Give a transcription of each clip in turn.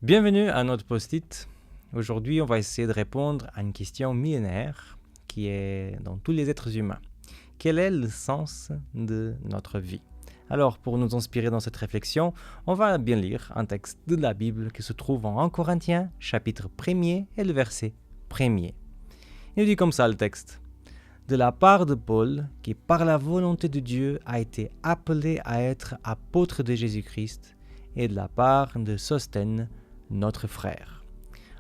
Bienvenue à notre post-it. Aujourd'hui, on va essayer de répondre à une question millénaire qui est dans tous les êtres humains. Quel est le sens de notre vie? Alors, pour nous inspirer dans cette réflexion, on va bien lire un texte de la Bible qui se trouve en 1 Corinthiens, chapitre 1er et le verset 1er. Il dit comme ça le texte. De la part de Paul, qui par la volonté de Dieu a été appelé à être apôtre de Jésus-Christ, et de la part de Sosthène, notre frère.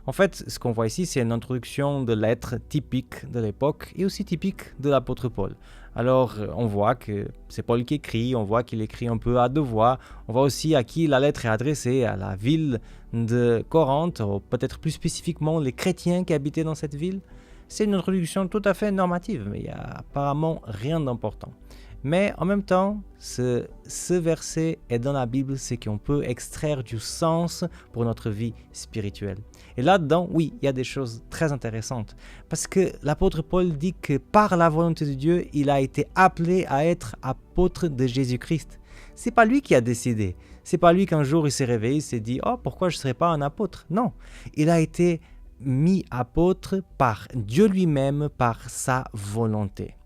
En fait, ce qu'on voit ici, c'est une introduction de lettres typiques de l'époque et aussi typique de l'apôtre Paul. Alors, on voit que c'est Paul qui écrit, on voit qu'il écrit un peu à deux voix, on voit aussi à qui la lettre est adressée, à la ville de Corinthe, ou peut-être plus spécifiquement les chrétiens qui habitaient dans cette ville. C'est une introduction tout à fait normative, mais il n'y a apparemment rien d'important. Mais en même temps, ce verset est dans la Bible, c'est qu'on peut extraire du sens pour notre vie spirituelle. Et là-dedans, oui, il y a des choses très intéressantes. Parce que l'apôtre Paul dit que par la volonté de Dieu, il a été appelé à être apôtre de Jésus-Christ. C'est pas lui qui a décidé. C'est pas lui qu'un jour il s'est réveillé, il s'est dit « Oh, pourquoi je ne serais pas un apôtre ?» Non, il a été mis apôtre par Dieu lui-même, par sa volonté.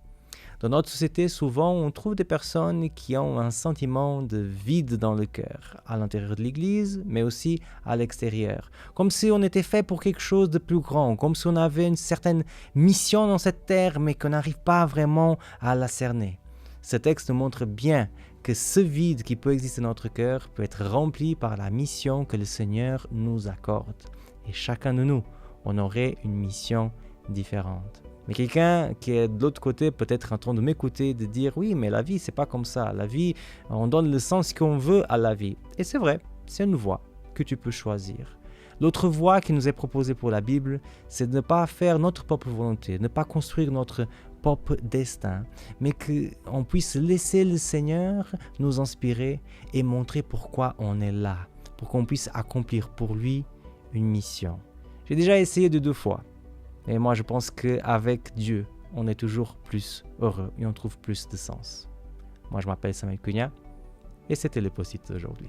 Dans notre société, souvent, on trouve des personnes qui ont un sentiment de vide dans le cœur, à l'intérieur de l'Église, mais aussi à l'extérieur. Comme si on était fait pour quelque chose de plus grand, comme si on avait une certaine mission dans cette terre, mais qu'on n'arrive pas vraiment à la cerner. Ce texte montre bien que ce vide qui peut exister dans notre cœur peut être rempli par la mission que le Seigneur nous accorde. Et chacun de nous, on aurait une mission différente. Mais quelqu'un qui est de l'autre côté, peut-être en train de m'écouter, de dire « Oui, mais la vie, c'est pas comme ça. La vie, on donne le sens qu'on veut à la vie. » Et c'est vrai, c'est une voie que tu peux choisir. L'autre voie qui nous est proposée pour la Bible, c'est de ne pas faire notre propre volonté, de ne pas construire notre propre destin, mais qu'on puisse laisser le Seigneur nous inspirer et montrer pourquoi on est là, pour qu'on puisse accomplir pour lui une mission. J'ai déjà essayé de 2 fois. Et moi, je pense qu'avec Dieu, on est toujours plus heureux et on trouve plus de sens. Moi, je m'appelle Samuel Cunha et c'était le post-it d'aujourd'hui.